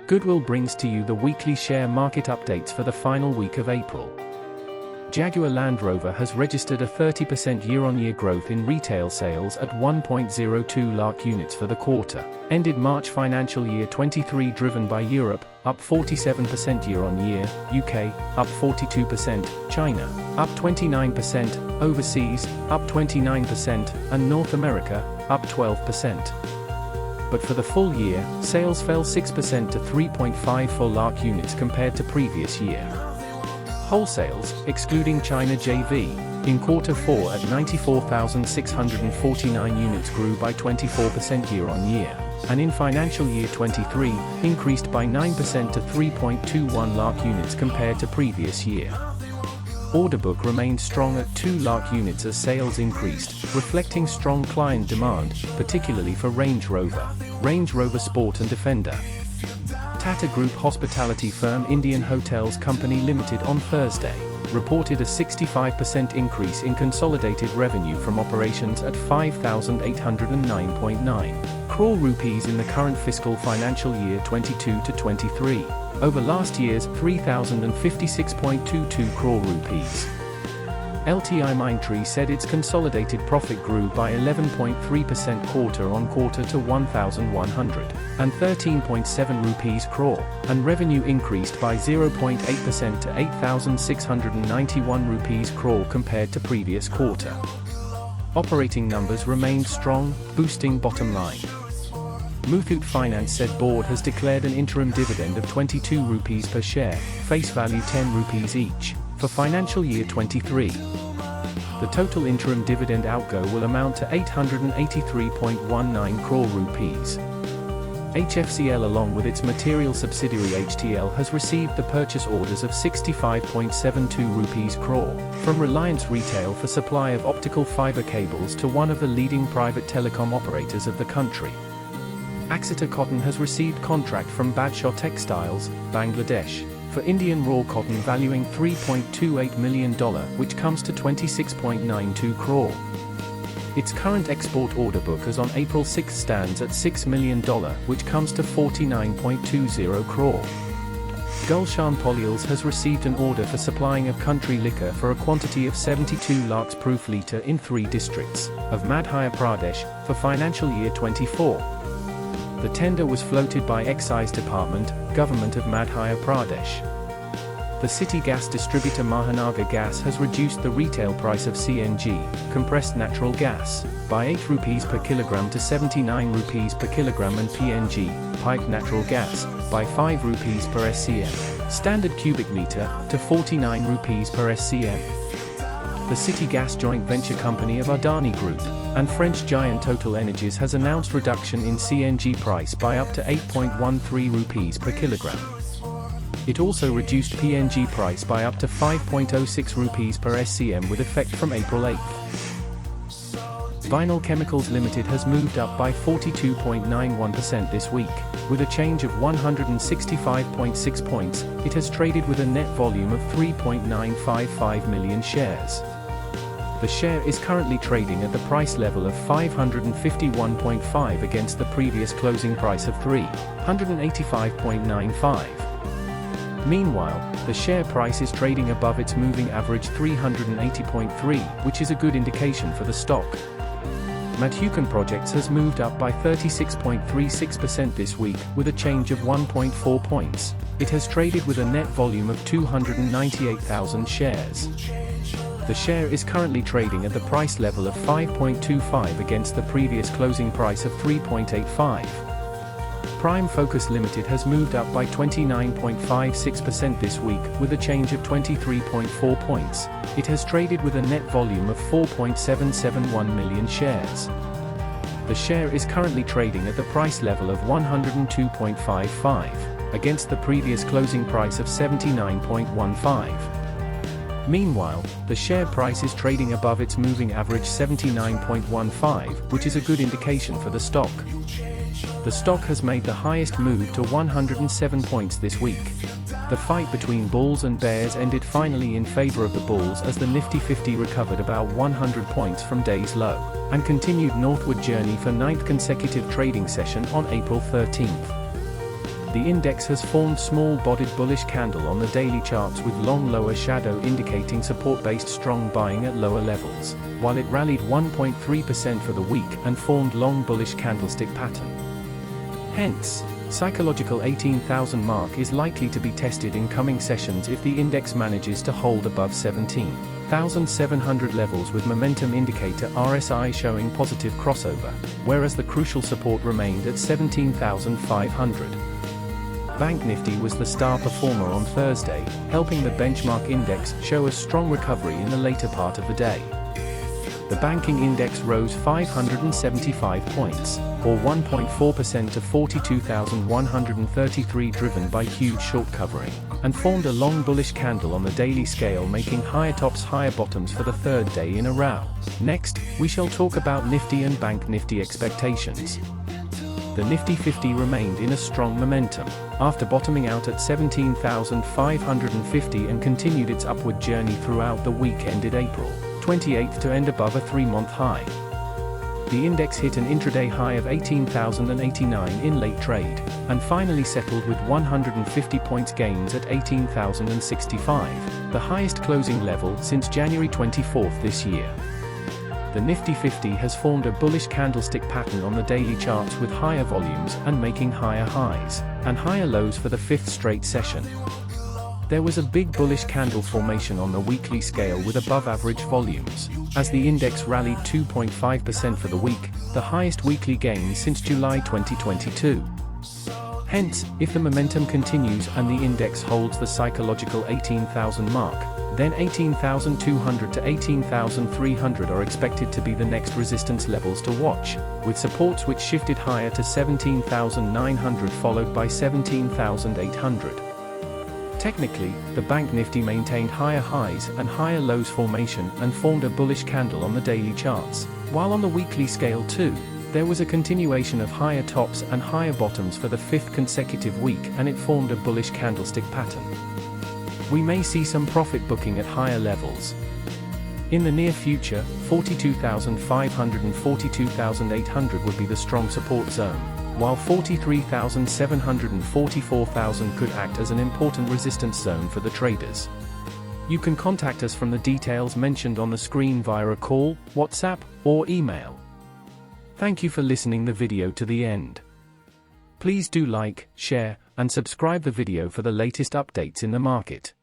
Goodwill brings to you the weekly share market updates for the final week of April. Jaguar Land Rover has registered a 30% year-on-year growth in retail sales at 1.02 lakh units for the quarter, ended March financial year 23 driven by Europe, up 47% year-on-year, UK, up 42%, China, up 29%, overseas, up 29%, and North America, up 12%. But for the full year, sales fell 6% to 3.54 lakh units compared to previous year. Wholesales, excluding China JV, in Q4 at 94,649 units grew by 24% year-on-year, and in financial year 23, increased by 9% to 3.21 lakh units compared to previous year. Order book remained strong at 2 lakh units as sales increased, reflecting strong client demand, particularly for Range Rover Sport and Defender. Tata Group hospitality firm Indian Hotels Company Limited on Thursday reported a 65% increase in consolidated revenue from operations at 5,809.9 crore rupees in the current fiscal financial year 22 to 23, over last year's 3,056.22 crore rupees. LTIMindtree said its consolidated profit grew by 11.3% quarter-on-quarter to 1,113.7 rupees crore, and revenue increased by 0.8% to 8,691 rupees crore compared to previous quarter. Operating numbers remained strong, boosting bottom line. Muthoot Finance said board has declared an interim dividend of 22 rupees per share, face value 10 rupees each, for financial year 23. The total interim dividend outgo will amount to 883.19 crore rupees. HFCL along with its material subsidiary HTL has received the purchase orders of 65.72 rupees crore from Reliance Retail for supply of optical fiber cables to one of the leading private telecom operators of the country. Axeter Cotton has received contract from Badshaw Textiles, Bangladesh, for Indian raw cotton valuing $3.28 million, which comes to 26.92 crore. Its current export order book as on April 6 stands at $6 million, which comes to 49.20 crore. Gulshan Polyols has received an order for supplying of country liquor for a quantity of 72 lakhs proof litre in 3 districts of Madhya Pradesh for financial year 24. The tender was floated by Excise Department, Government of Madhya Pradesh. The city gas distributor Mahanagar Gas has reduced the retail price of CNG, compressed natural gas, by 8 rupees per kilogram to 79 rupees per kilogram and PNG, piped natural gas, by 5 rupees per SCM, standard cubic meter, to 49 rupees per SCM. The city gas joint venture company of Adani Group and French giant Total Energies has announced reduction in CNG price by up to 8.13 rupees per kilogram. It also reduced PNG price by up to 5.06 rupees per SCM with effect from April 8. Vinyl Chemicals Limited has moved up by 42.91% this week, with a change of 165.6 points. It has traded with a net volume of 3.955 million shares. The share is currently trading at the price level of 551.5 against the previous closing price of 385.95. Meanwhile, the share price is trading above its moving average 380.3, which is a good indication for the stock. Madhukan Projects has moved up by 36.36% this week, with a change of 1.4 points. It has traded with a net volume of 298,000 shares. The share is currently trading at the price level of 5.25 against the previous closing price of 3.85. Prime Focus Limited has moved up by 29.56% this week, with a change of 23.4 points. It has traded with a net volume of 4.771 million shares. The share is currently trading at the price level of 102.55, against the previous closing price of 79.15. Meanwhile, the share price is trading above its moving average 79.15, which is a good indication for the stock. The stock has made the highest move to 107 points this week. The fight between bulls and bears ended finally in favor of the bulls as the Nifty 50 recovered about 100 points from day's low, and continued northward journey for 9th consecutive trading session on April 13th. The index has formed small-bodied bullish candle on the daily charts with long lower shadow indicating support-based strong buying at lower levels, while it rallied 1.3% for the week and formed long bullish candlestick pattern. Hence, psychological 18,000 mark is likely to be tested in coming sessions if the index manages to hold above 17,700 levels with momentum indicator RSI showing positive crossover, whereas the crucial support remained at 17,500. Bank Nifty was the star performer on Thursday, helping the benchmark index show a strong recovery in the later part of the day. The banking index rose 575 points, or 1.4% to 42,133 driven by huge short covering, and formed a long bullish candle on the daily scale making higher tops higher bottoms for the third day in a row. Next, we shall talk about Nifty and Bank Nifty expectations. The Nifty 50 remained in a strong momentum, after bottoming out at 17,550 and continued its upward journey throughout the week ended April 28th to end above a 3-month high. The index hit an intraday high of 18,089 in late trade, and finally settled with 150 points gains at 18,065, the highest closing level since January 24th this year. The Nifty 50 has formed a bullish candlestick pattern on the daily charts with higher volumes and making higher highs and higher lows for the 5th straight session. There was a big bullish candle formation on the weekly scale with above average volumes, as the index rallied 2.5% for the week, the highest weekly gain since July 2022. Hence, if the momentum continues and the index holds the psychological 18,000 mark, then 18,200 to 18,300 are expected to be the next resistance levels to watch, with supports which shifted higher to 17,900 followed by 17,800. Technically, the Bank Nifty maintained higher highs and higher lows formation and formed a bullish candle on the daily charts, while on the weekly scale too, there was a continuation of higher tops and higher bottoms for the 5th consecutive week and it formed a bullish candlestick pattern. We may see some profit booking at higher levels. In the near future, 42,500 and 42,800 would be the strong support zone, while 43,700 and 44,000 could act as an important resistance zone for the traders. You can contact us from the details mentioned on the screen via a call, WhatsApp, or email. Thank you for listening the video to the end. Please do like, share, and subscribe the video for the latest updates in the market.